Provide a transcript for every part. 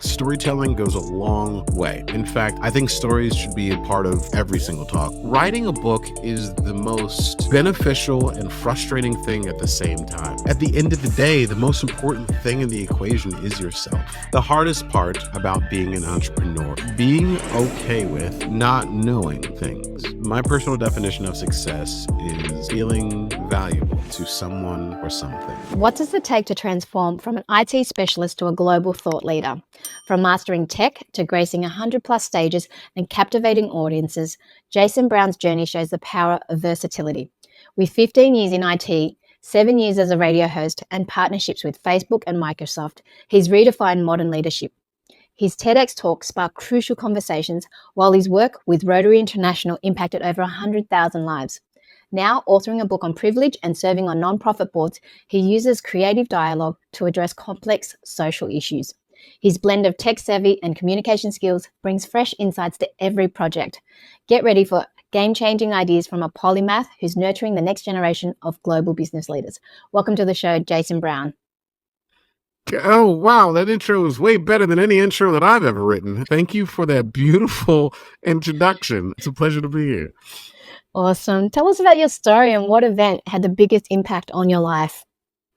Storytelling goes a long way. In fact, I think stories should be a part of every single talk. Writing a book is the most beneficial and frustrating thing at the same time. At the end of the day, the most important thing in the equation is yourself. The hardest part about being an entrepreneur, being okay with not knowing things. My personal definition of success is feeling valuable to someone or something. What does it take to transform from an IT specialist to a global thought leader? From mastering tech to gracing 100+ stages and captivating audiences, Jason Browne's journey shows the power of versatility. With 15 years in IT, 7 years as a radio host, and partnerships with Facebook and Microsoft, he's redefined modern leadership. His TEDx talks sparked crucial conversations, while his work with Rotary International impacted over 100,000 lives. Now, authoring a book on privilege and serving on non-profit boards, he uses creative dialogue to address complex social issues. His blend of tech savvy and communication skills brings fresh insights to every project. Get ready for game-changing ideas from a polymath who's nurturing the next generation of global business leaders. Welcome to the show, Jason Browne. Oh, wow. That intro is way better than any intro that I've ever written. Thank you for that beautiful introduction. It's a pleasure to be here. Awesome. Tell us about your story and what event had the biggest impact on your life.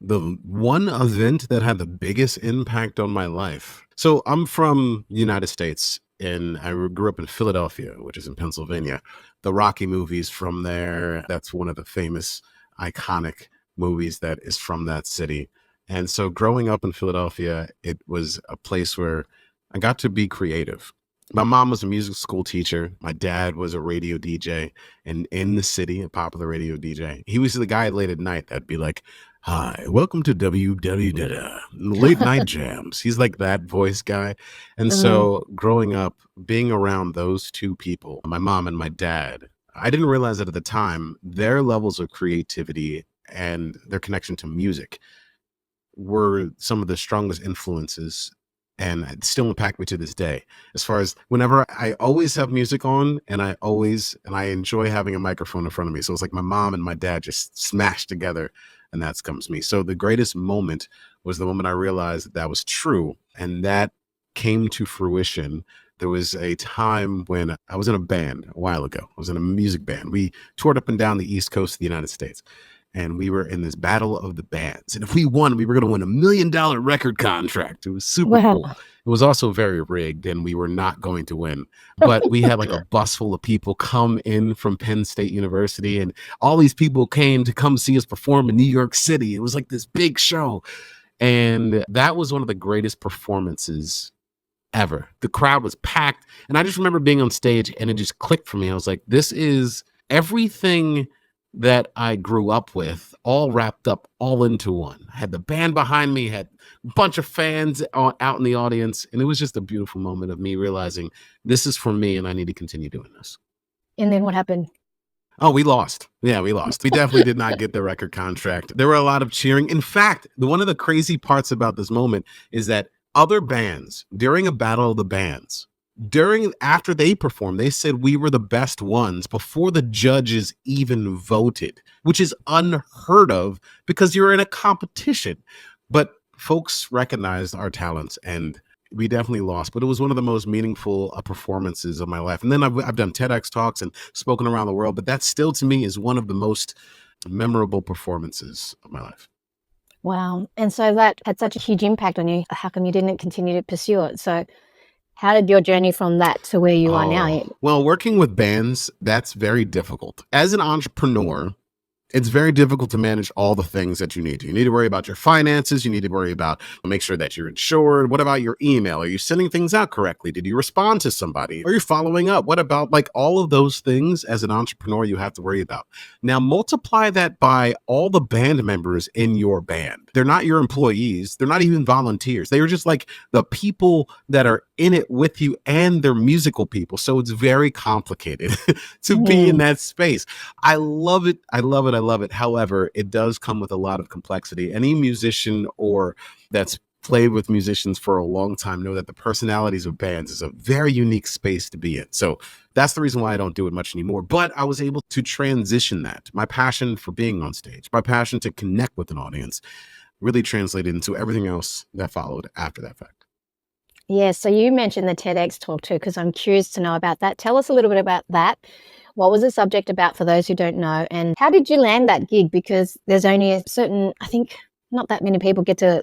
The one event that had the biggest impact on my life. So I'm from the United States and I grew up in Philadelphia, which is in Pennsylvania. The Rocky movies from there, that's one of the famous iconic movies that is from that city. And so growing up in Philadelphia, it was a place where I got to be creative. My mom was a music school teacher. My dad was a radio DJ and in the city, a popular radio DJ. He was the guy late at night that'd be like, "Hi, welcome to WW Late Night Jams." He's like that voice guy. And so growing up, being around those two people, my mom and my dad, I didn't realize that at the time, their levels of creativity and their connection to music were some of the strongest influences and it still impact me to this day. As far as whenever I always have music on and I enjoy having a microphone in front of me. So it's like my mom and my dad just smashed together and that's comes me. So the greatest moment was the moment I realized that was true and that came to fruition. There was a time when I was in a band a while ago. I was in a music band. We toured up and down the East Coast of the United States. And we were in this battle of the bands. And if we won, we were going to win $1 million record contract. It was super cool. It was also very rigged and we were not going to win. But we had like a bus full of people come in from Penn State University and all these people came to come see us perform in New York City. It was like this big show. And that was one of the greatest performances ever. The crowd was packed. And I just remember being on stage and it just clicked for me. I was like, this is everything that I grew up with, all wrapped up, all into one. I had the band behind me, had a bunch of fans out in the audience, and it was just a beautiful moment of me realizing this is for me and I need to continue doing this. And then what happened? Oh, we lost. Yeah, we lost. We definitely did not get the record contract. There were a lot of cheering. In fact, one of the crazy parts about this moment is that other bands, during a battle of the bands, after they performed, they said we were the best ones before the judges even voted, which is unheard of because you're in a competition. But folks recognized our talents and we definitely lost, but it was one of the most meaningful performances of my life. And then I've done TEDx talks and spoken around the world, but that still to me is one of the most memorable performances of my life. Wow. And so that had such a huge impact on you. How come you didn't continue to pursue it? So how did your journey from that to where you are now? Well, working with bands, that's very difficult. As an entrepreneur, it's very difficult to manage all the things that you need to. You need to worry about your finances. You need to worry about, make sure that you're insured. What about your email? Are you sending things out correctly? Did you respond to somebody? Are you following up? What about like all of those things as an entrepreneur you have to worry about? Now multiply that by all the band members in your band. They're not your employees. They're not even volunteers. They are just like the people that are in it with you and they're musical people. So it's very complicated to be in that space. I love it. I love it. I love it. However, it does come with a lot of complexity. Any musician or that's played with musicians for a long time know that the personalities of bands is a very unique space to be in. So that's the reason why I don't do it much anymore. But I was able to transition that. My passion for being on stage, my passion to connect with an audience really translated into everything else that followed after that fact. Yeah, so you mentioned the TEDx talk too, because I'm curious to know about that. Tell us a little bit about that. What was the subject about for those who don't know? And how did you land that gig? Because there's only a certain, I think, not that many people get to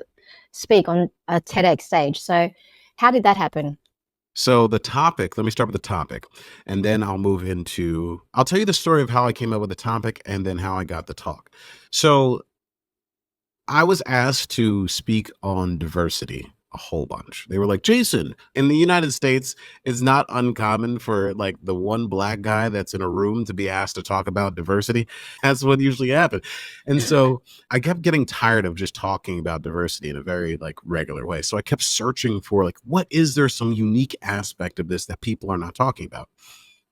speak on a TEDx stage. So, how did that happen? So the topic, let me start with the topic, and then I'll tell you the story of how I came up with the topic and then how I got the talk. So I was asked to speak on diversity a whole bunch. They were like, Jason, in the United States, it's not uncommon for like the one black guy that's in a room to be asked to talk about diversity. That's what usually happens. And so I kept getting tired of just talking about diversity in a very like regular way. So I kept searching for like, what is there some unique aspect of this that people are not talking about?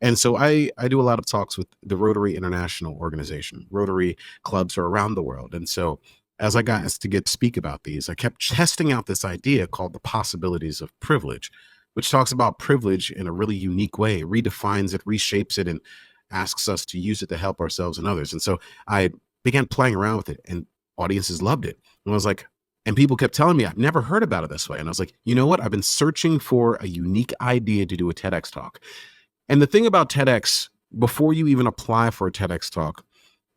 And so I do a lot of talks with the Rotary International Organization. Rotary clubs are around the world. And so as I got asked to get speak about these, I kept testing out this idea called the possibilities of privilege, which talks about privilege in a really unique way. It redefines it, reshapes it, and asks us to use it to help ourselves and others. And so I began playing around with it, and audiences loved it. And I was like, and people kept telling me, I've never heard about it this way. And I was like, you know what? I've been searching for a unique idea to do a TEDx talk. And the thing about TEDx, before you even apply for a TEDx talk,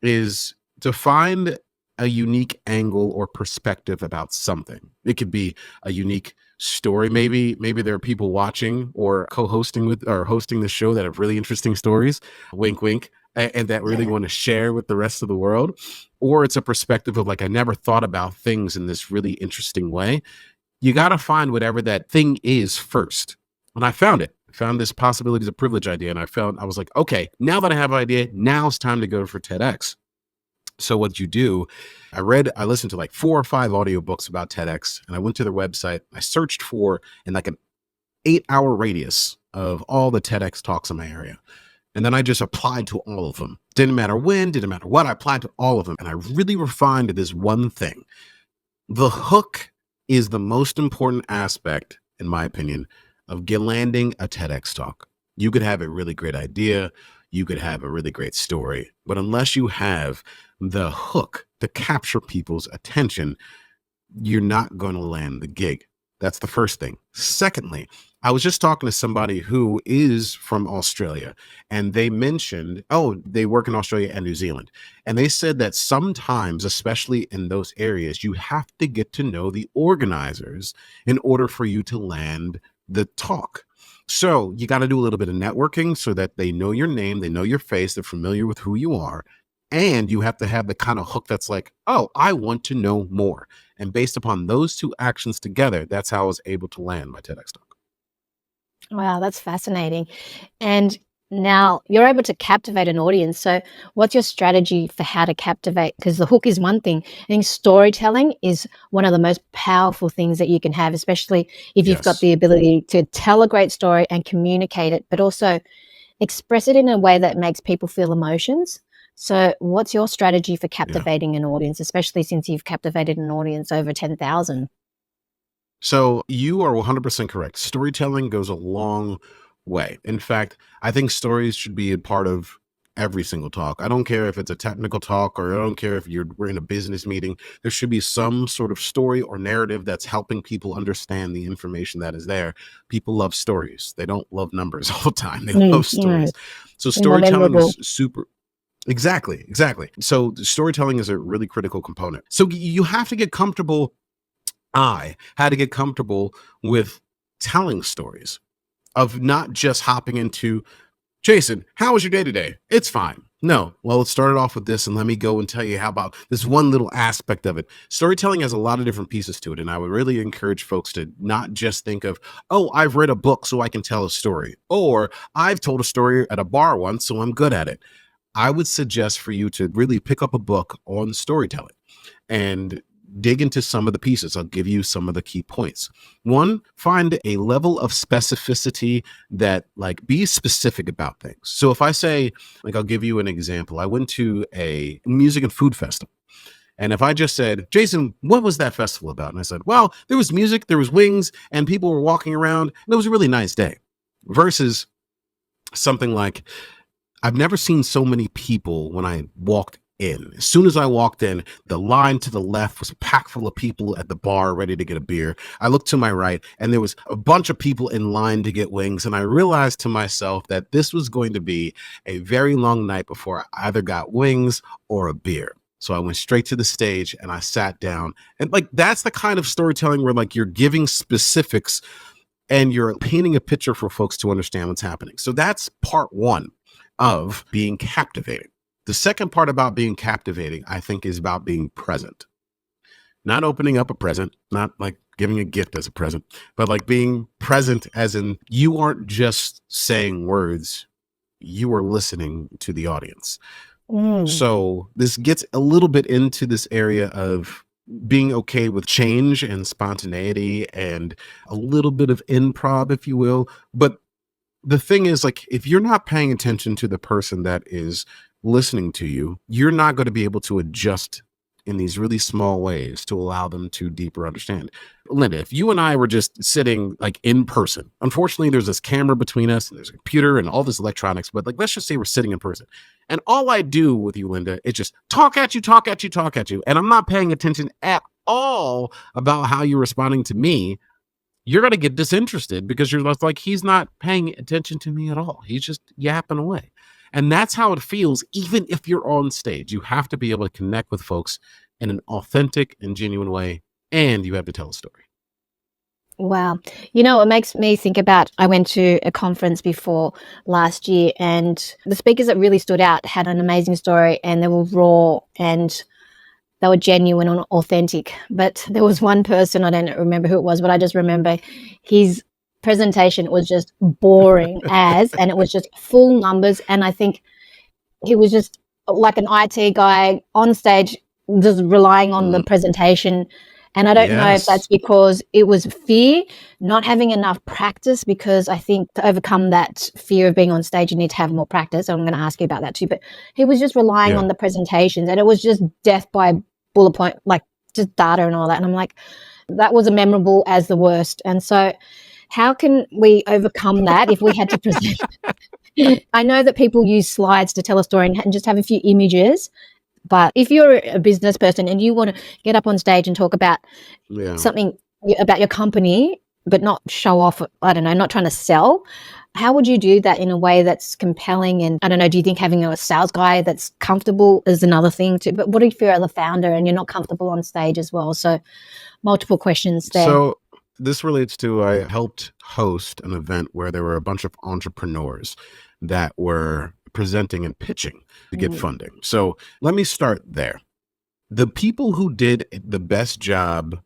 is to find a unique angle or perspective about something. It could be a unique story. Maybe there are people watching or co-hosting with or hosting the show that have really interesting stories, wink wink, and that really want to share with the rest of the world. Or it's a perspective of like, I never thought about things in this really interesting way. You got to find whatever that thing is first. And I found it. I found this possibilities of privilege idea. And I was like, okay, now that I have an idea, now it's time to go for TEDx. So what you do, I listened to like 4 or 5 audiobooks about TEDx, and I went to their website. I searched for in like an 8-hour radius of all the TEDx talks in my area. And then I just applied to all of them. Didn't matter when, didn't matter what, I applied to all of them. And I really refined this one thing. The hook is the most important aspect, in my opinion, of landing a TEDx talk. You could have a really great idea, you could have a really great story, but unless you have the hook to capture people's attention, you're not going to land the gig. That's the first thing. Secondly, I was just talking to somebody who is from Australia, and they mentioned, oh, they work in Australia and New Zealand. And they said that sometimes, especially in those areas, you have to get to know the organizers in order for you to land the talk. So you got to do a little bit of networking so that they know your name, they know your face, they're familiar with who you are. And you have to have the kind of hook that's like, oh, I want to know more. And based upon those two actions together, that's how I was able to land my TEDx talk. Wow, that's fascinating. And now you're able to captivate an audience. So, what's your strategy for how to captivate? Because the hook is one thing. I think storytelling is one of the most powerful things that you can have, especially if you've got Yes. the ability to tell a great story and communicate it, but also express it in a way that makes people feel emotions. So, what's your strategy for Yeah. captivating an audience, especially since you've captivated an audience over 10,000? So you are 100% correct. Storytelling goes a long way. In fact, I think stories should be a part of every single talk. I don't care if it's a technical talk or I don't care if we're in a business meeting. There should be some sort of story or narrative that's helping people understand the information that is there. People love stories. They don't love numbers all the time. They love No, stories. So they're more storytelling memorable. is super. Exactly, exactly. So storytelling is a really critical component. So you have to get comfortable. I had to get comfortable with telling stories of not just hopping into, Jason, how was your day today? It's fine. No, well, it started off with this, and let me go and tell you how about this one little aspect of it. Storytelling has a lot of different pieces to it, and I would really encourage folks to not just think of, oh, I've read a book, so I can tell a story, or I've told a story at a bar once, so I'm good at it. I would suggest for you to really pick up a book on storytelling and dig into some of the pieces. I'll give you some of the key points. One, find a level of specificity that like be specific about things. So if I say, like, I'll give you an example. I went to a music and food festival. And if I just said, Jason, what was that festival about? And I said, well, there was music, there was wings, and people were walking around, and it was a really nice day. Versus something like, I've never seen so many people when I walked in. As soon as I walked in, the line to the left was packed full of people at the bar ready to get a beer. I looked to my right and there was a bunch of people in line to get wings. And I realized to myself that this was going to be a very long night before I either got wings or a beer. So I went straight to the stage and I sat down. And like, that's the kind of storytelling where like you're giving specifics and you're painting a picture for folks to understand what's happening. So that's part one of being captivating. The second part about being captivating, I think, is about being present. Not opening up a present, not like giving a gift as a present, but like being present as in you aren't just saying words, you are listening to the audience. So this gets a little bit into this area of being okay with change and spontaneity and a little bit of improv, if you will. But the thing is, like, if you're not paying attention to the person that is listening to you, you're not going to be able to adjust in these really small ways to allow them to deeper understand. Linda, if you and I were just sitting like in person, unfortunately, there's this camera between us and there's a computer and all this electronics, but like, let's just say we're sitting in person. And all I do with you, Linda, is just talk at you, talk at you, talk at you. And I'm not paying attention at all about how you're responding to me. You're going to get disinterested because you're like, he's not paying attention to me at all. He's just yapping away. And that's how it feels, even if you're on stage. You have to be able to connect with folks in an authentic and genuine way, and you have to tell a story. Wow. You know, it makes me think about, I went to a conference before last year, and the speakers that really stood out had an amazing story, and they were raw and they were genuine and authentic. But there was one person, I don't remember who it was, but I just remember his presentation was just boring and it was just full numbers. And I think he was just like an IT guy on stage, just relying on the presentation. And I don't know if that's because it was fear, not having enough practice, because I think to overcome that fear of being on stage, you need to have more practice. I'm going to ask you about that too. But he was just relying on the presentations, and it was just death by bullet point, like just data and all that. And I'm like, that was as memorable as the worst. And so how can we overcome that if we had to present? I know that people use slides to tell a story and just have a few images, but if you're a business person and you want to get up on stage and talk about something about your company, but not show off, I don't know, not trying to sell, how would you do that in a way that's compelling? And I don't know, do you think having a sales guy that's comfortable is another thing too? But what if you're the founder and you're not comfortable on stage as well? So multiple questions there. So this relates to, I helped host an event where there were a bunch of entrepreneurs that were presenting and pitching to get funding. So let me start there. The people who did the best job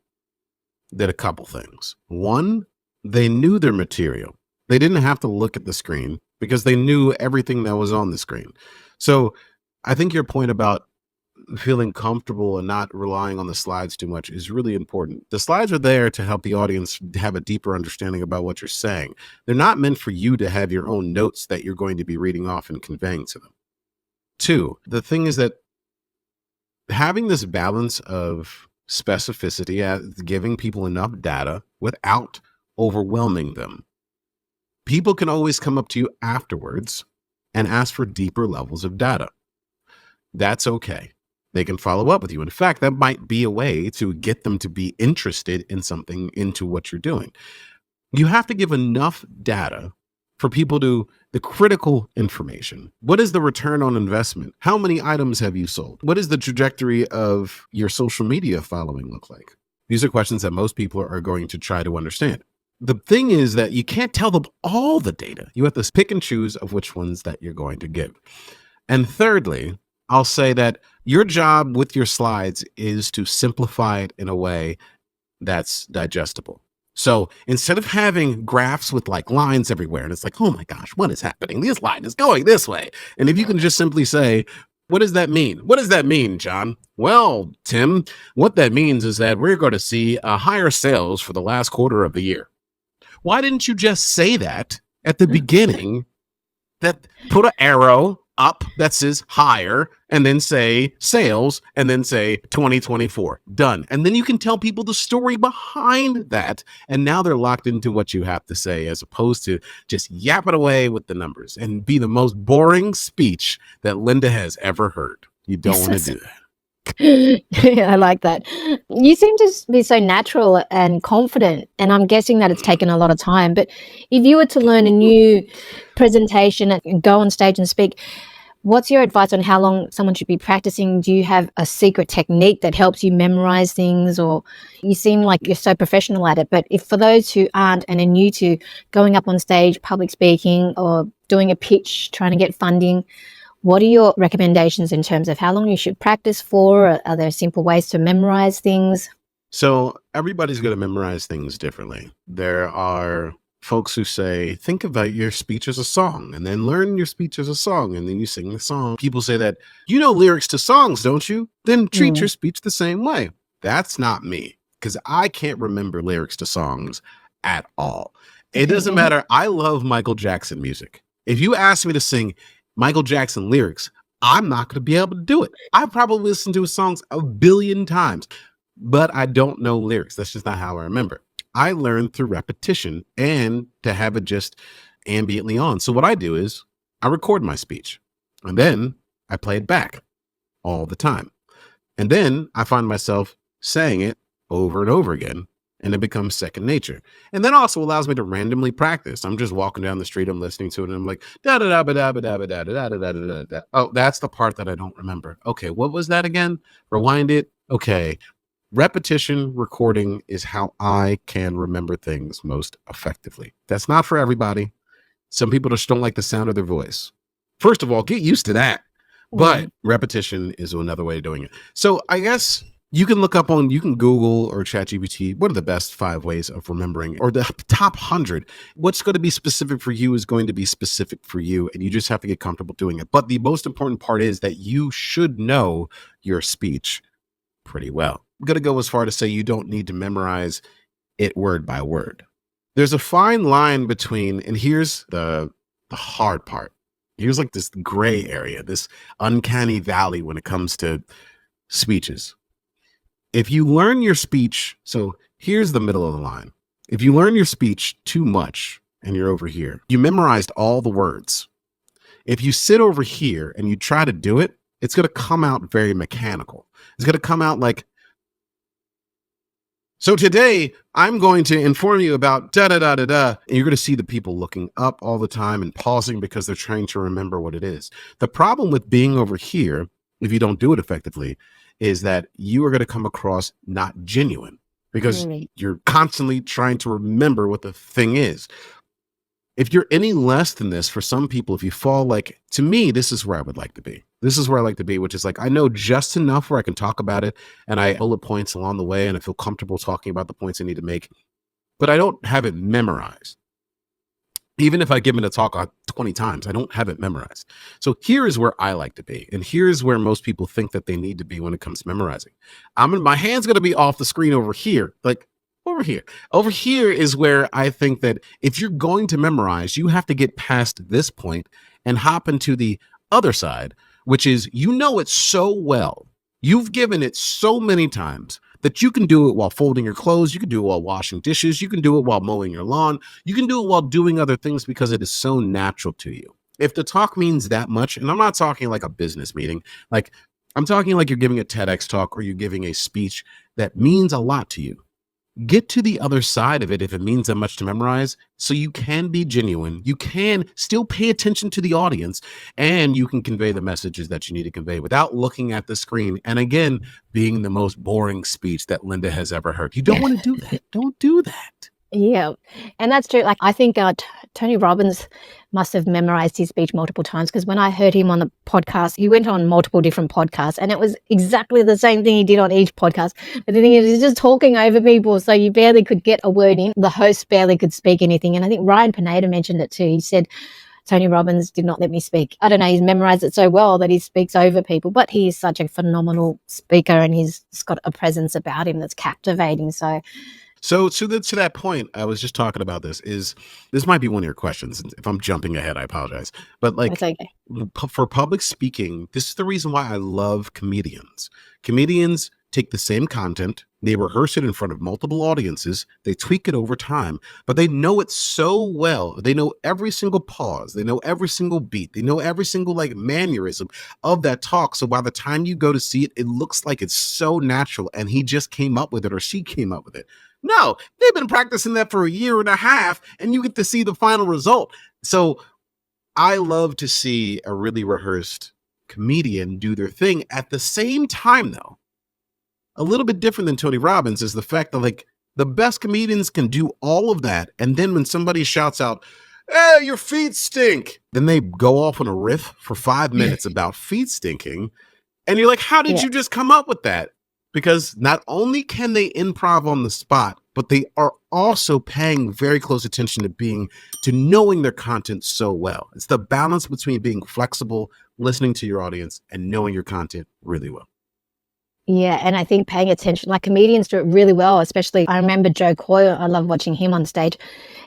did a couple things. One, they knew their material. They didn't have to look at the screen because they knew everything that was on the screen. So I think your point about feeling comfortable and not relying on the slides too much is really important. The slides are there to help the audience have a deeper understanding about what you're saying. They're not meant for you to have your own notes that you're going to be reading off and conveying to them. Two, the thing is that having this balance of specificity, giving people enough data without overwhelming them. People can always come up to you afterwards and ask for deeper levels of data. That's okay. They can follow up with you. In fact, that might be a way to get them to be interested in something, into what you're doing. You have to give enough data for people to, the critical information. What is the return on investment? How many items have you sold? What is the trajectory of your social media following look like? These are questions that most people are going to try to understand. The thing is that you can't tell them all the data. You have to pick and choose of which ones that you're going to give. And thirdly, I'll say that your job with your slides is to simplify it in a way that's digestible. So instead of having graphs with like lines everywhere, and it's like, oh my gosh, what is happening? This line is going this way. And if you can just simply say, what does that mean? What does that mean, John? Well, Tim, what that means is that we're going to see higher sales for the last quarter of the year. Why didn't you just say that at the beginning? That put an arrow up that says higher, and then say sales, and then say 2024. Done. And then you can tell people the story behind that. And now they're locked into what you have to say, as opposed to just yapping away with the numbers and be the most boring speech that Linda has ever heard. You don't want to Yes. do that. Yeah, I like that. You seem to be so natural and confident, and I'm guessing that it's taken a lot of time. But if you were to learn a new presentation and go on stage and speak, what's your advice on how long someone should be practicing? Do you have a secret technique that helps you memorize things, or you seem like you're so professional at it? But if for those who aren't and are new to going up on stage, public speaking, or doing a pitch, trying to get funding, what are your recommendations in terms of how long you should practice for? Are there simple ways to memorize things? So everybody's going to memorize things differently. There are folks who say, think about your speech as a song and then learn your speech as a song and then you sing the song. People say that, you know lyrics to songs, don't you? Then treat your Mm. speech the same way. That's not me because I can't remember lyrics to songs at all. It doesn't matter. I love Michael Jackson music. If you ask me to sing Michael Jackson lyrics, I'm not going to be able to do it. I've probably listened to his songs a billion times, but I don't know lyrics. That's just not how I remember. I learned through repetition and to have it just ambiently on. So what I do is I record my speech and then I play it back all the time. And then I find myself saying it over and over again, and it becomes second nature. And that also allows me to randomly practice. I'm just walking down the street, I'm listening to it, and I'm like, da da da da da da da da da da da da. Oh, that's the part that I don't remember. Okay, what was that again? Rewind it. Okay. Repetition recording is how I can remember things most effectively. That's not for everybody. Some people just don't like the sound of their voice. First of all, get used to that. But repetition is another way of doing it. So I guess you can you can Google or ChatGPT, what are the best 5 ways of remembering, or the top 100. What's going to be specific for you is going to be specific for you, and you just have to get comfortable doing it. But the most important part is that you should know your speech pretty well. I'm going to go as far to say you don't need to memorize it word by word. There's a fine line between, and here's the hard part. Here's like this gray area, this uncanny valley when it comes to speeches. If you learn your speech, so here's the middle of the line. If you learn your speech too much and you're over here, you memorized all the words. If you sit over here and you try to do it, it's going to come out very mechanical. It's going to come out like, so today I'm going to inform you about da da da da da. And you're going to see the people looking up all the time and pausing because they're trying to remember what it is. The problem with being over here, if you don't do it effectively, is that you are going to come across not genuine because you're constantly trying to remember what the thing is. If you're any less than this, for some people, if you fall like, to me, this is where I would like to be. This is where I like to be, which is like, I know just enough where I can talk about it and I bullet points along the way and I feel comfortable talking about the points I need to make, but I don't have it memorized. Even if I give it a talk 20 times, I don't have it memorized. So here is where I like to be. And here's where most people think that they need to be when it comes to memorizing. My hand's going to be off the screen over here, like over here. Over here is where I think that if you're going to memorize, you have to get past this point and hop into the other side, which is, you know it so well. You've given it so many times that you can do it while folding your clothes. You can do it while washing dishes. You can do it while mowing your lawn. You can do it while doing other things because it is so natural to you. If the talk means that much, and I'm not talking like a business meeting, like I'm talking like you're giving a TEDx talk or you're giving a speech that means a lot to you. Get to the other side of it if it means that much to memorize, so you can be genuine. You can still pay attention to the audience and you can convey the messages that you need to convey without looking at the screen. And again, being the most boring speech that Linda has ever heard. You don't want to do that. Don't do that. Yeah, and that's true. Like, I think Tony Robbins must have memorized his speech multiple times, because when I heard him on the podcast, he went on multiple different podcasts, and it was exactly the same thing he did on each podcast. But the thing is, he's just talking over people, so you barely could get a word in. The host barely could speak anything. And I think Ryan Pineda mentioned it too. He said, Tony Robbins did not let me speak. I don't know, he's memorized it so well that he speaks over people, but he is such a phenomenal speaker, and he's got a presence about him that's captivating. So to that point, I was just talking about this might be one of your questions. If I'm jumping ahead, I apologize. But like, it's okay. For public speaking, this is the reason why I love comedians. Comedians take the same content, They rehearse it in front of multiple audiences. They tweak it over time, but they know it so well. They know every single pause. They know every single beat. They know every single like mannerism of that talk. So by the time you go to see it, it looks like it's so natural and he just came up with it or she came up with it. No, they've been practicing that for a year and a half and you get to see the final result. So I love to see a really rehearsed comedian do their thing. At the same time, though, a little bit different than Tony Robbins is the fact that like the best comedians can do all of that. And then when somebody shouts out, "Hey, your feet stink," then they go off on a riff for 5 minutes about feet stinking. And you're like, how did Yeah. you just come up with that? Because not only can they improv on the spot, but they are also paying very close attention to knowing their content so well. It's the balance between being flexible, listening to your audience, and knowing your content really well. Yeah, and I think paying attention, like comedians do it really well, especially I remember Joe Coy, I love watching him on stage.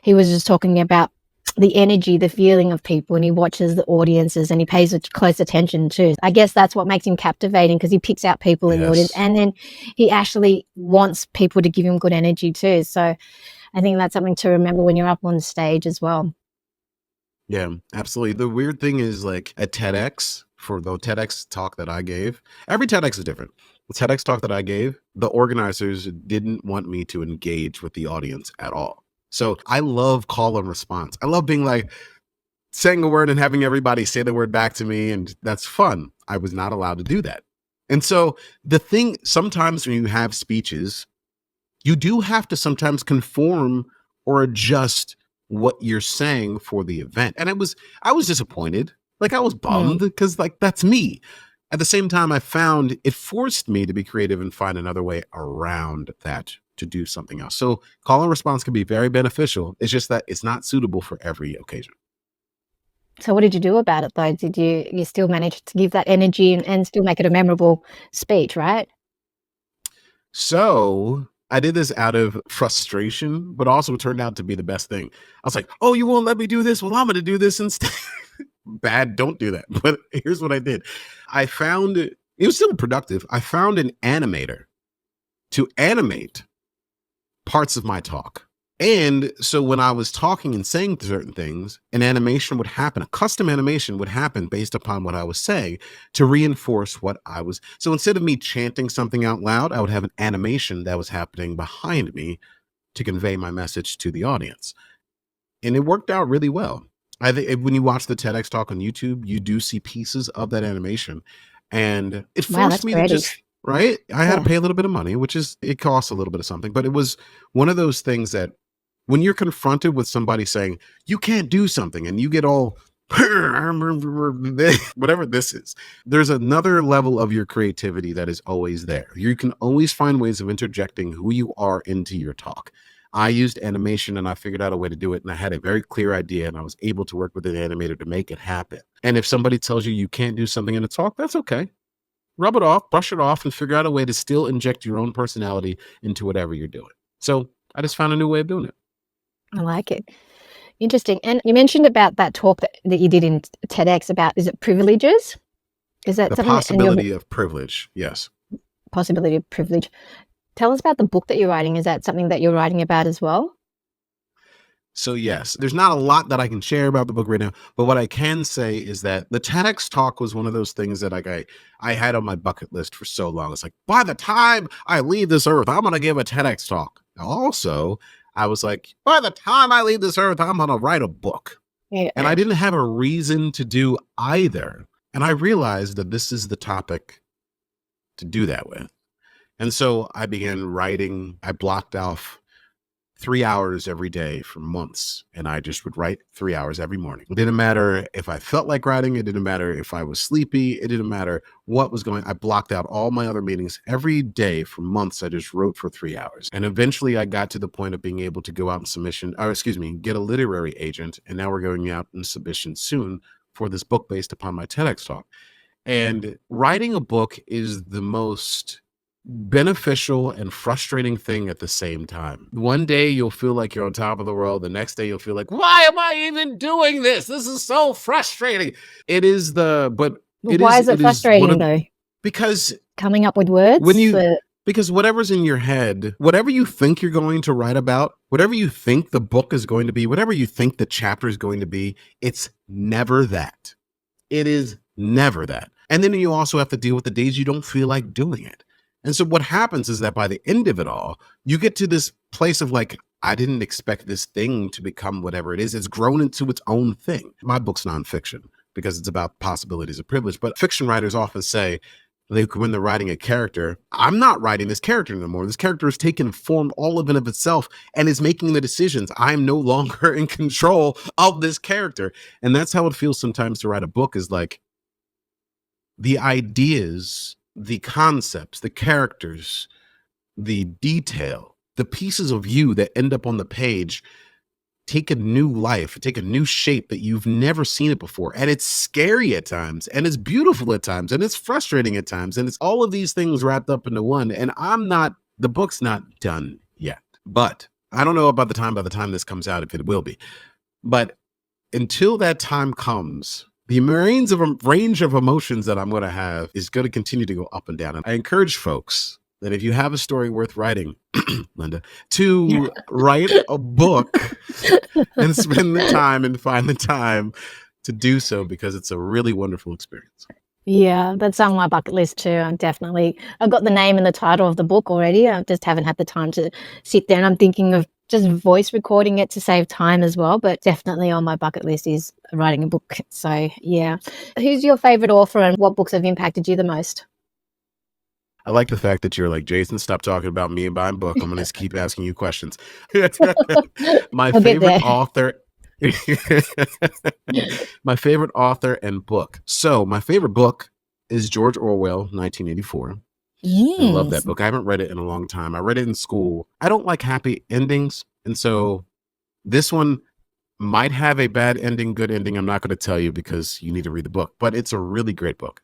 He was just talking about the energy, the feeling of people, and he watches the audiences and he pays close attention too. I guess that's what makes him captivating because he picks out people in the audience Yes. and then he actually wants people to give him good energy too. So I think that's something to remember when you're up on stage as well. Yeah, absolutely. The weird thing is like at TEDx, for the TEDx talk that I gave, every TEDx is different. The TEDx talk that I gave, the organizers didn't want me to engage with the audience at all. So I love call and response. I love being like saying a word and having everybody say the word back to me. And that's fun. I was not allowed to do that. And so the thing, sometimes when you have speeches, you do have to sometimes conform or adjust what you're saying for the event. And I was disappointed. Like I was bummed Mm. because like that's me. At the same time, I found it forced me to be creative and find another way around that to do something else. So call and response can be very beneficial. It's just that it's not suitable for every occasion. So what did you do about it though? Did you still manage to give that energy and still make it a memorable speech, right? So I did this out of frustration, but also it turned out to be the best thing. I was like, oh, you won't let me do this? Well, I'm going to do this instead. Bad, don't do that. But here's what I did. I found it was still productive. I found an animator to animate parts of my talk. And so when I was talking and saying certain things, an animation would happen, a custom animation would happen based upon what I was saying to reinforce what I was. So instead of me chanting something out loud, I would have an animation that was happening behind me to convey my message to the audience. And it worked out really well. I think when you watch the TEDx talk on YouTube, you do see pieces of that animation. And it Wow, forced that's me to creative. just, right? I had to Yeah. pay a little bit of money, which is, it costs a little bit of something, but it was one of those things that when you're confronted with somebody saying, you can't do something, and you get all, whatever this is, there's another level of your creativity that is always there. You can always find ways of interjecting who you are into your talk. I used animation and I figured out a way to do it. And I had a very clear idea and I was able to work with an animator to make it happen. And if somebody tells you you can't do something in a talk, that's okay. Rub it off, brush it off, and figure out a way to still inject your own personality into whatever you're doing. So I just found a new way of doing it. I like it. Interesting. And you mentioned about that talk that you did in TEDx about, is it privileges? Is that The something that, and your possibility of privilege. Yes. possibility of privilege? Tell us about the book that you're writing. Is that something that you're writing about as well? So yes, there's not a lot that I can share about the book right now, but what I can say is that the TEDx talk was one of those things that like I had on my bucket list for so long. It's like, by the time I leave this earth, I'm gonna give a TEDx talk. Also, I was like, by the time I leave this earth, I'm gonna write a book. Yeah. And I didn't have a reason to do either. And I realized that this is the topic to do that with. And so I began writing. I blocked off 3 hours every day for months. And I just would write 3 hours every morning. It didn't matter if I felt like writing. It didn't matter if I was sleepy. It didn't matter what was going on. I blocked out all my other meetings every day for months. I just wrote for 3 hours. And eventually I got to the point of being able to go out and get a literary agent. And now we're going out in submission soon for this book based upon my TEDx talk. And writing a book is the most beneficial and frustrating thing at the same time. One day you'll feel like you're on top of the world. The next day you'll feel like, why am I even doing this? This is so frustrating. It is the, but Why is it it is one frustrating of, though? because Coming up with words? when you, Because whatever's in your head, whatever you think you're going to write about, whatever you think the book is going to be, whatever you think the chapter is going to be, it's never that. It is never that. And then you also have to deal with the days you don't feel like doing it. And so what happens is that by the end of it all, you get to this place of like, I didn't expect this thing to become whatever it is. It's grown into its own thing. My book's nonfiction because it's about possibilities of privilege. But fiction writers often say, when they're writing a character, I'm not writing this character anymore. This character has taken form all of itself and is making the decisions. I'm no longer in control of this character. And that's how it feels sometimes to write a book, is like the ideas, the concepts, the characters, the detail, the pieces of you that end up on the page take a new life, take a new shape that you've never seen it before. And it's scary at times, and it's beautiful at times, and it's frustrating at times. And it's all of these things wrapped up into one. And the book's not done yet, but I don't know about by the time this comes out, if it will be. But until that time comes, the range of emotions that I'm going to have is going to continue to go up and down. And I encourage folks that if you have a story worth writing, Linda, to write a book and spend the time and find the time to do so, because it's a really wonderful experience. Yeah, that's on my bucket list too. I've got the name and the title of the book already. I just haven't had the time to sit there, and I'm thinking of just voice recording it to save time as well. But definitely on my bucket list is writing a book. So yeah. Who's your favorite author, and what books have impacted you the most? I like the fact that you're like, Jason, stop talking about me and buying book. I'm going to keep asking you questions. My I'll get there. favorite author. My favorite author and book. So my favorite book is George Orwell, 1984. I love that book. I haven't read it in a long time. I read it in school. I don't like happy endings. And so this one might have a bad ending, good ending. I'm not going to tell you because you need to read the book, but it's a really great book.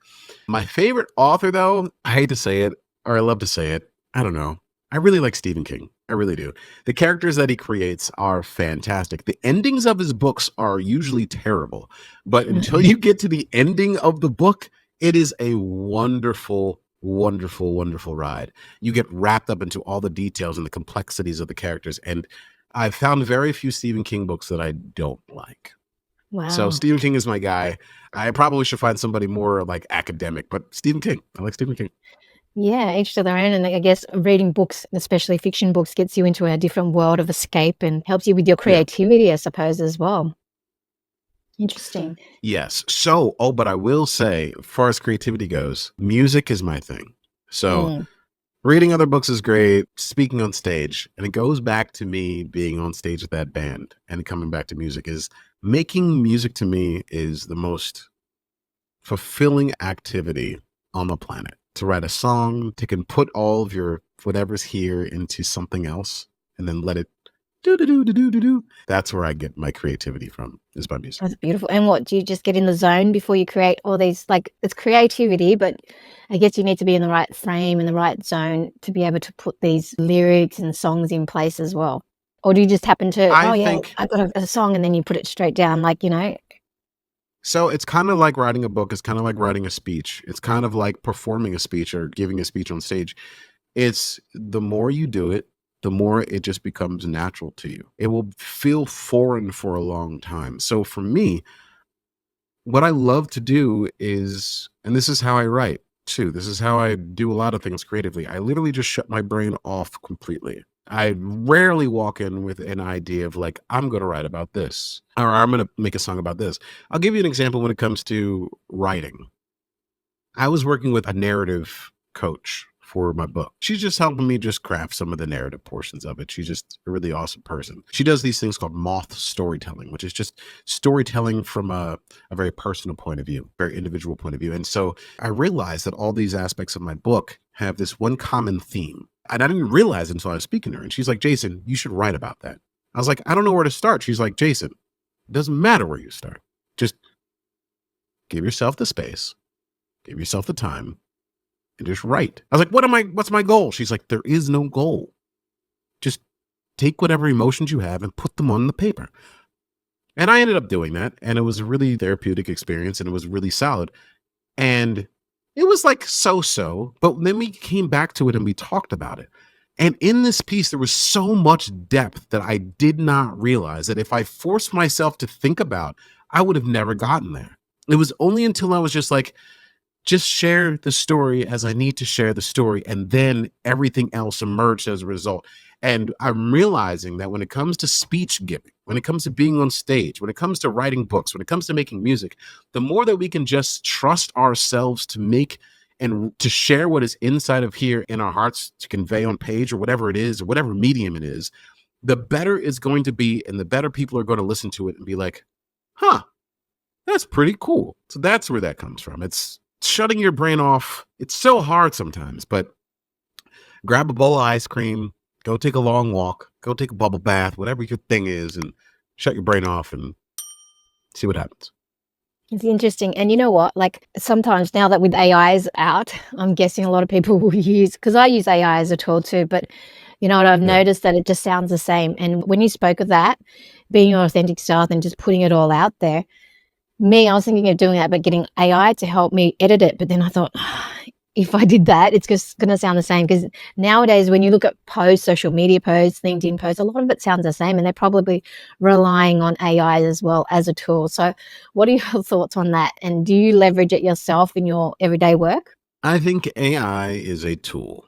My favorite author, though, I hate to say it, or I love to say it, I don't know. I really like Stephen King. I really do. The characters that he creates are fantastic. The endings of his books are usually terrible, but until you get to the ending of the book, it is a wonderful, wonderful, wonderful ride. You get wrapped up into all the details and the complexities of the characters. And I've found very few Stephen King books that I don't like. Wow. So Stephen King is my guy. I probably should find somebody more like academic, but Stephen King. I like Stephen King. Yeah, each to their own. And I guess reading books, especially fiction books, gets you into a different world of escape and helps you with your creativity, I suppose, as well. Interesting. Yes. So, but I will say, as far as creativity goes, music is my thing. So reading other books is great. Speaking on stage, and it goes back to me being on stage with that band and coming back to music, is making music to me is the most fulfilling activity on the planet. To write a song, to can put all of your whatever's here into something else and then let it do. That's where I get my creativity from, is by music. That's beautiful. And what, do you just get in the zone before you create all these, like, it's creativity, but I guess you need to be in the right frame, in the right zone to be able to put these lyrics and songs in place as well? Or do you just happen to, I've got a song, and then you put it straight down, like, So it's kind of like writing a book. It's kind of like writing a speech. It's kind of like performing a speech or giving a speech on stage. It's the more you do it, the more it just becomes natural to you. It will feel foreign for a long time. So for me, what I love to do is, and this is how I write too, this is how I do a lot of things creatively. I literally just shut my brain off completely. I rarely walk in with an idea of like, I'm going to write about this, or I'm going to make a song about this. I'll give you an example when it comes to writing. I was working with a narrative coach for my book. She's just helping me just craft some of the narrative portions of it. She's just a really awesome person. She does these things called moth storytelling, which is just storytelling from a very personal point of view, very individual point of view. And so I realized that all these aspects of my book have this one common theme. And I didn't realize it until I was speaking to her. And she's like, Jason, you should write about that. I was like, I don't know where to start. She's like, Jason, it doesn't matter where you start. Just give yourself the space, give yourself the time, and just write. I was like, what's my goal? She's like, there is no goal. Just take whatever emotions you have and put them on the paper. And I ended up doing that. And it was a really therapeutic experience, and it was really solid. And it was like so, but then we came back to it and we talked about it. And in this piece, there was so much depth that I did not realize that if I forced myself to think about, I would have never gotten there. It was only until I was just like, just share the story as I need to share the story. And then everything else emerged as a result. And I'm realizing that when it comes to speech giving, when it comes to being on stage, when it comes to writing books, when it comes to making music, the more that we can just trust ourselves to make and to share what is inside of here in our hearts to convey on page or whatever it is, or whatever medium it is, the better it's going to be. And the better people are going to listen to it and be like, huh, that's pretty cool. So that's where that comes from. It's shutting your brain off. It's so hard sometimes, but grab a bowl of ice cream, go take a long walk, go take a bubble bath, whatever your thing is, and shut your brain off and see what happens. It's interesting. And you know what? Like sometimes now that with AI is out, I'm guessing a lot of people will use, because I use AI as a tool too, but you know what? I've Yeah. noticed that it just sounds the same. And when you spoke of that, being your authentic self and just putting it all out there, I was thinking of doing that, but getting AI to help me edit it. But then I thought, if I did that, it's just going to sound the same. Because nowadays, when you look at posts, social media posts, LinkedIn posts, a lot of it sounds the same, and they're probably relying on AI as well as a tool. So, what are your thoughts on that? And do you leverage it yourself in your everyday work? I think AI is a tool.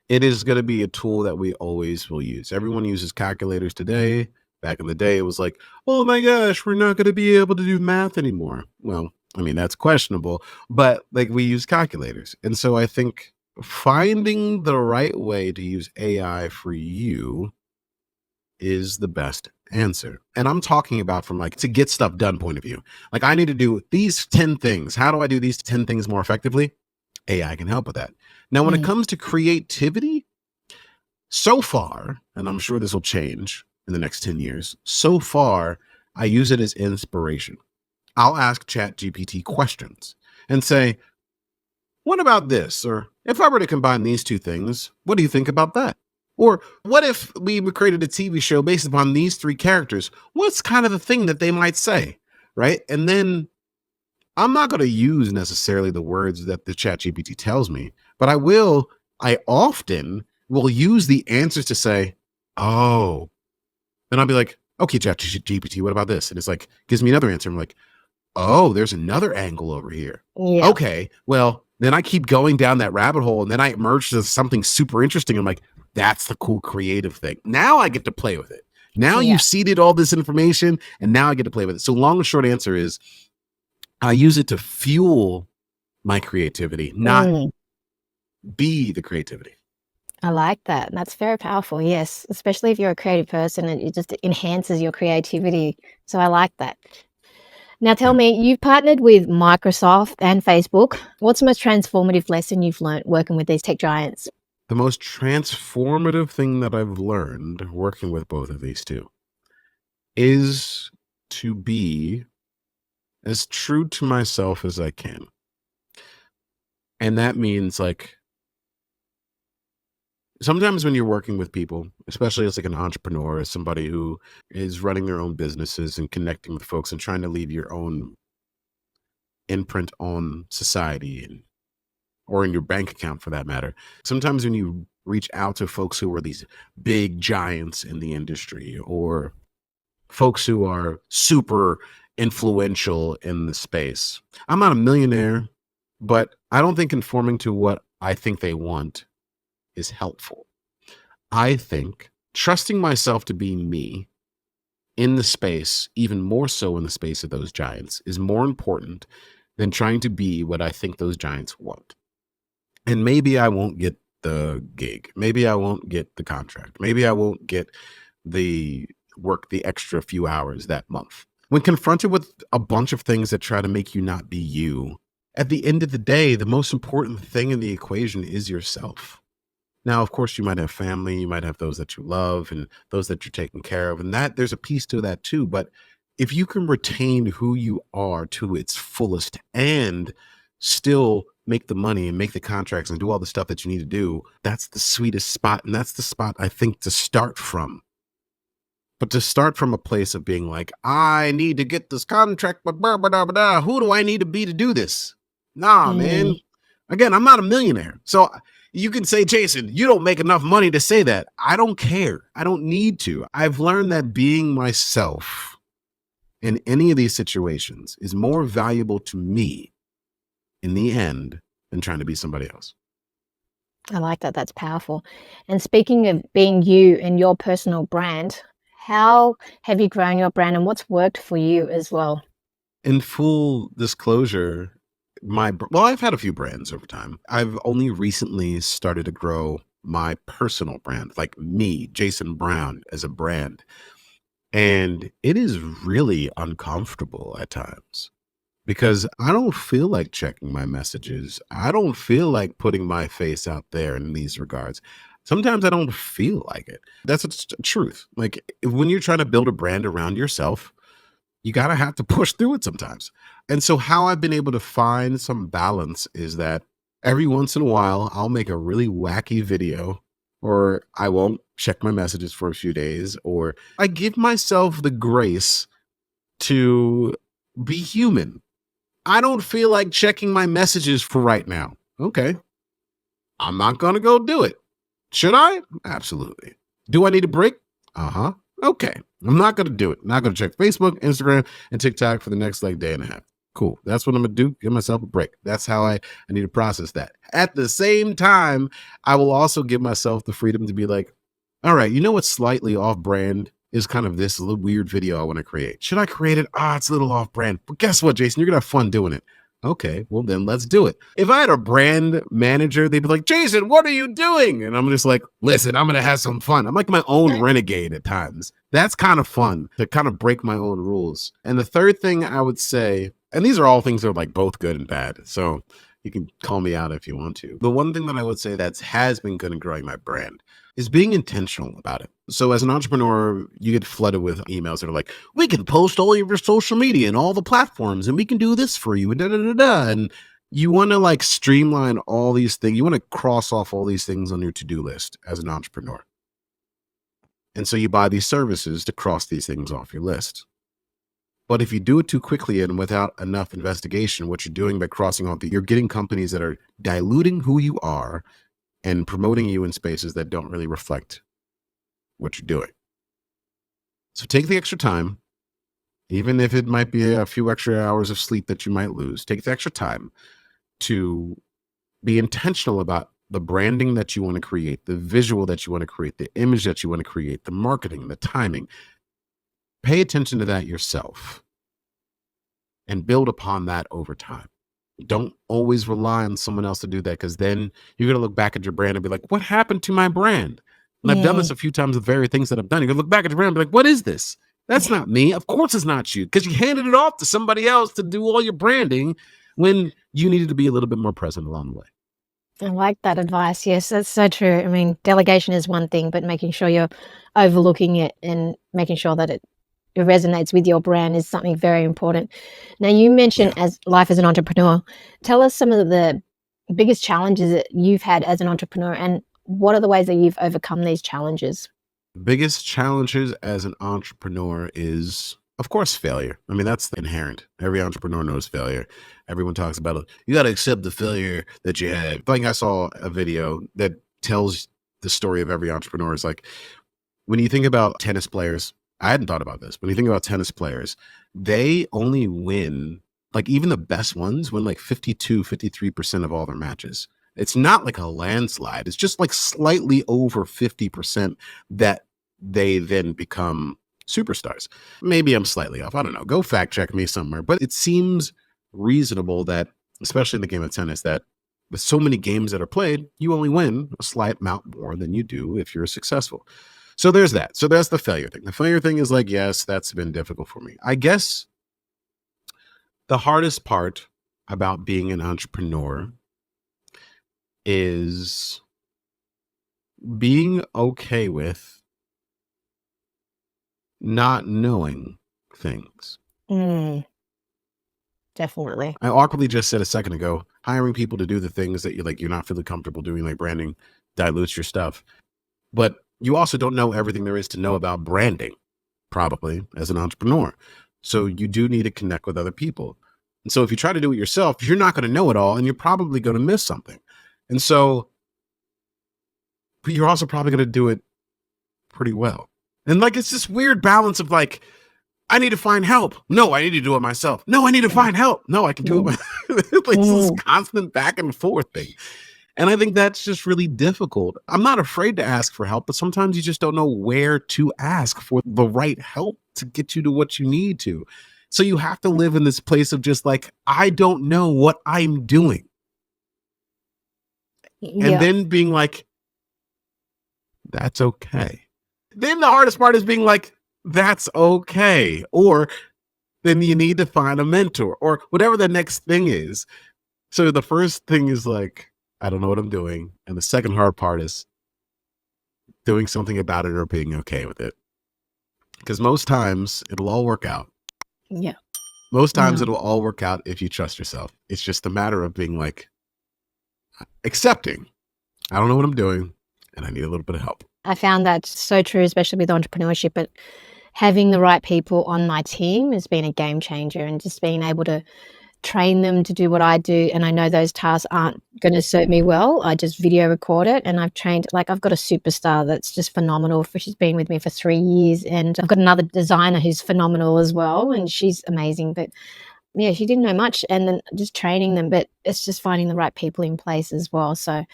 It is going to be a tool that we always will use. Everyone uses calculators today. Back in the day, it was like, oh my gosh, we're not going to be able to do math anymore. Well, I mean, that's questionable, but like we use calculators. And so I think finding the right way to use AI for you is the best answer. And I'm talking about from like to get stuff done point of view. Like I need to do these 10 things. How do I do these 10 things more effectively? AI can help with that. Now, when it Mm. comes to creativity, so far, and I'm sure this will change in the next 10 years, so far, I use it as inspiration. I'll ask ChatGPT questions and say, what about this? Or if I were to combine these two things, what do you think about that? Or what if we created a TV show based upon these three characters? What's kind of the thing that they might say? Right. And then I'm not going to use necessarily the words that the chat GPT tells me, but I often will use the answers to say, oh, and I'll be like, okay, chat GPT, what about this? And it's like, gives me another answer. I'm like, oh, there's another angle over here. Yeah. Okay, well, then I keep going down that rabbit hole and then I emerge to something super interesting. I'm like, that's the cool creative thing. Now I get to play with it. Now Yeah. you've seeded all this information and now I get to play with it. So long and short answer is I use it to fuel my creativity, not Mm. be the creativity. I like that. That's very powerful. Yes, especially if you're a creative person, and it just enhances your creativity. So I like that. Now tell Yeah. me, you've partnered with Microsoft and Facebook. What's the most transformative lesson you've learned working with these tech giants? The most transformative thing that I've learned working with both of these two is to be as true to myself as I can. And that means like sometimes when you're working with people, especially as like an entrepreneur, as somebody who is running their own businesses and connecting with folks and trying to leave your own imprint on society and or in your bank account for that matter. Sometimes when you reach out to folks who are these big giants in the industry or folks who are super influential in the space. I'm not a millionaire, but I don't think conforming to what I think they want is helpful. I think trusting myself to be me in the space, even more so in the space of those giants, is more important than trying to be what I think those giants want. And maybe I won't get the gig. Maybe I won't get the contract. Maybe I won't get the work the extra few hours that month. When confronted with a bunch of things that try to make you not be you, at the end of the day, the most important thing in the equation is yourself. Now, of course, you might have family, you might have those that you love and those that you're taking care of, and that there's a piece to that too. But if you can retain who you are to its fullest and still make the money and make the contracts and do all the stuff that you need to do, that's the sweetest spot. And that's the spot I think to start from. But to start from a place of being like, I need to get this contract, but blah, blah, blah, blah, who do I need to be to do this? Nah, Mm. man. Again, I'm not a millionaire. So you can say, Jason, you don't make enough money to say that. I don't care. I don't need to. I've learned that being myself in any of these situations is more valuable to me in the end than trying to be somebody else. I like that. That's powerful. And speaking of being you and your personal brand, how have you grown your brand and what's worked for you as well? In full disclosure, I've had a few brands over time. I've only recently started to grow my personal brand, like me, Jason Browne, as a brand. And it is really uncomfortable at times because I don't feel like checking my messages. I don't feel like putting my face out there in these regards. Sometimes I don't feel like it. That's the truth. Like when you're trying to build a brand around yourself, you got to have to push through it sometimes. And so, how I've been able to find some balance is that every once in a while, I'll make a really wacky video, or I won't check my messages for a few days, or I give myself the grace to be human. I don't feel like checking my messages for right now. Okay. I'm not going to go do it. Should I? Absolutely. Do I need a break? Uh-huh. Okay. I'm not going to do it. Not going to check Facebook, Instagram, and TikTok for the next like day and a half. Cool. That's what I'm going to do. Give myself a break. That's how I need to process that. At the same time, I will also give myself the freedom to be like, all right, you know what's slightly off brand is kind of this little weird video I want to create. Should I create it? It's a little off brand. But guess what, Jason? You're going to have fun doing it. Okay, well then let's do it. If I had a brand manager, they'd be like, Jason, what are you doing? And I'm just like, listen, I'm going to have some fun. I'm like my own renegade at times. That's kind of fun to kind of break my own rules. And the third thing I would say, and these are all things that are like both good and bad. So you can call me out if you want to. The one thing that I would say that has been good in growing my brand is being intentional about it. So as an entrepreneur, you get flooded with emails that are like, we can post all of your social media and all the platforms, and we can do this for you, and da da da da. And you want to like streamline all these things. You want to cross off all these things on your to-do list as an entrepreneur. And so you buy these services to cross these things off your list. But if you do it too quickly and without enough investigation, what you're doing by crossing off, you're getting companies that are diluting who you are and promoting you in spaces that don't really reflect what you're doing. So take the extra time, even if it might be a few extra hours of sleep that you might lose. Take the extra time to be intentional about the branding that you want to create, the visual that you want to create, the image that you want to create, the marketing, the timing. Pay attention to that yourself and build upon that over time. Don't always rely on someone else to do that, because then you're going to look back at your brand and be like, what happened to my brand? And I've done this a few times with various things that I've done. You're going to look back at your brand and be like, what is this? That's not me. Of course it's not you, because you handed it off to somebody else to do all your branding when you needed to be a little bit more present along the way. I like that advice. Yes, that's so true. I mean, delegation is one thing, but making sure you're overlooking it and making sure that it resonates with your brand is something very important. Now, you mentioned as life as an entrepreneur. Tell us some of the biggest challenges that you've had as an entrepreneur, and what are the ways that you've overcome these challenges? The biggest challenges as an entrepreneur is, of course, failure. I mean, that's inherent. Every entrepreneur knows failure. Everyone talks about it. You got to accept the failure that you had. I think I saw a video that tells the story of every entrepreneur. It's like, when you think about tennis players, I hadn't thought about this. When you think about tennis players, they only win, like even the best ones win like 52, 53% of all their matches. It's not like a landslide. It's just like slightly over 50% that they then become superstars. Maybe I'm slightly off. I don't know. Go fact check me somewhere. But it seems reasonable that, especially in the game of tennis, that with so many games that are played, you only win a slight amount more than you do if you're successful. So there's that. So that's the failure thing. The failure thing is like, yes, that's been difficult for me. I guess the hardest part about being an entrepreneur is being okay with not knowing things. Definitely. I awkwardly just said a second ago, hiring people to do the things that you're not feeling comfortable doing, like branding, dilutes your stuff. But you also don't know everything there is to know about branding, probably, as an entrepreneur. So you do need to connect with other people. And so if you try to do it yourself, you're not going to know it all and you're probably going to miss something. And so, but you're also probably going to do it pretty well. And like, it's this weird balance of like, I need to find help. No, I need to do it myself. No, I need to find help. No, I can do it myself. Like this constant back and forth thing. And I think that's just really difficult. I'm not afraid to ask for help, but sometimes you just don't know where to ask for the right help to get you to what you need to. So you have to live in this place of just like, I don't know what I'm doing. And then being like, that's okay. Then the hardest part is being like, that's okay. Or then you need to find a mentor or whatever the next thing is. So the first thing is like, I don't know what I'm doing. And the second hard part is doing something about it or being okay with it. Because most times it'll all work out. Yeah. Most times it'll all work out if you trust yourself. It's just a matter of being like, accepting, I don't know what I'm doing and I need a little bit of help. I found that so true, especially with entrepreneurship, but having the right people on my team has been a game changer, and just being able to train them to do what I do. And I know those tasks aren't going to serve me well. I just video record it, and I've trained, like I've got a superstar that's just phenomenal. She's been with me for 3 years, and I've got another designer who's phenomenal as well, and she's amazing. But yeah, she didn't know much, and then just training them, but it's just finding the right people in place as well. So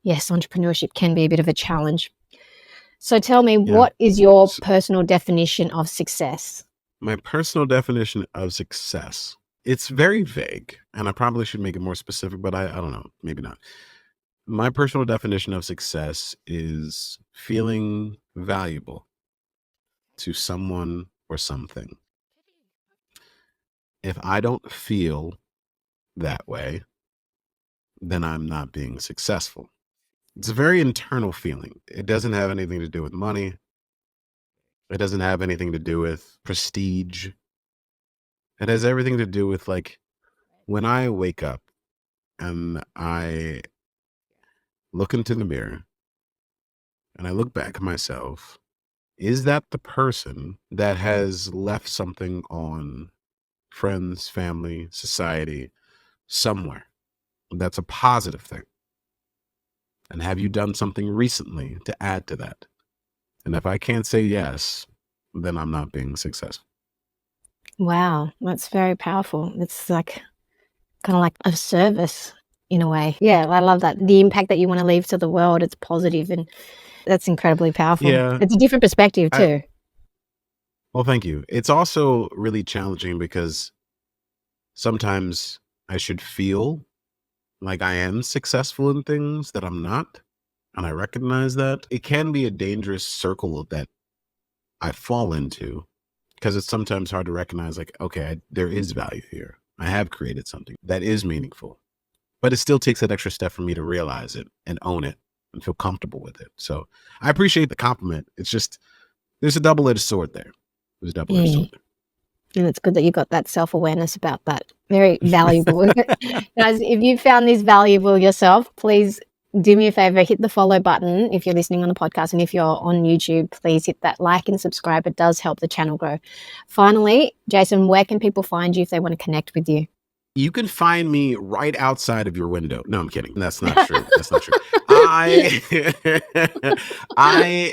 yes, entrepreneurship can be a bit of a challenge. So tell me, what is your personal definition of success? My personal definition of success, it's very vague, and I probably should make it more specific, but I don't know, maybe not. My personal definition of success is feeling valuable to someone or something. If I don't feel that way, then I'm not being successful. It's a very internal feeling. It doesn't have anything to do with money. It doesn't have anything to do with prestige. It has everything to do with like when I wake up and I look into the mirror and I look back at myself, is that the person that has left something on friends, family, society, somewhere that's a positive thing? And have you done something recently to add to that? And if I can't say yes, then I'm not being successful. Wow, that's very powerful. It's like kind of like a service in a way. Yeah, I love that. The impact that you want to leave to the world, it's positive, and that's incredibly powerful. Yeah. It's a different perspective too. Well, thank you. It's also really challenging because sometimes I should feel like I am successful in things that I'm not. And I recognize that. It can be a dangerous circle that I fall into because it's sometimes hard to recognize like, okay, there is value here. I have created something that is meaningful, but it still takes that extra step for me to realize it and own it and feel comfortable with it. So I appreciate the compliment. It's just, there's a double-edged sword there. There's a double-edged sword there. And it's good that you got that self-awareness about that. Very valuable. Guys, if you found this valuable yourself, please do me a favor, hit the follow button if you're listening on the podcast. And if you're on YouTube, please hit that like and subscribe. It does help the channel grow. Finally, Jason, where can people find you if they want to connect with you? You can find me right outside of your window. No, I'm kidding. That's not true. That's not true.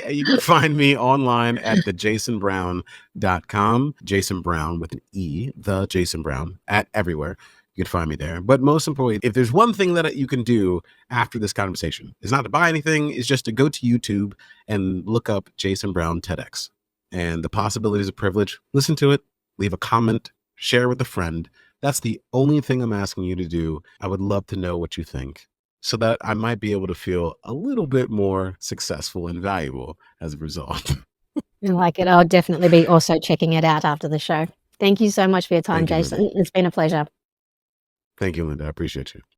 You can find me online at thejasonbrowne.com. Jason Browne with an E, the Jason Browne, at everywhere. You can find me there. But most importantly, if there's one thing that you can do after this conversation, it's not to buy anything. It's just to go to YouTube and look up Jason Browne TEDx. And the possibilities of privilege, listen to it, leave a comment, share with a friend. That's the only thing I'm asking you to do. I would love to know what you think so that I might be able to feel a little bit more successful and valuable as a result. I like it. I'll definitely be also checking it out after the show. Thank you so much for your time, Jason. It's been a pleasure. Thank you, Linda. I appreciate you.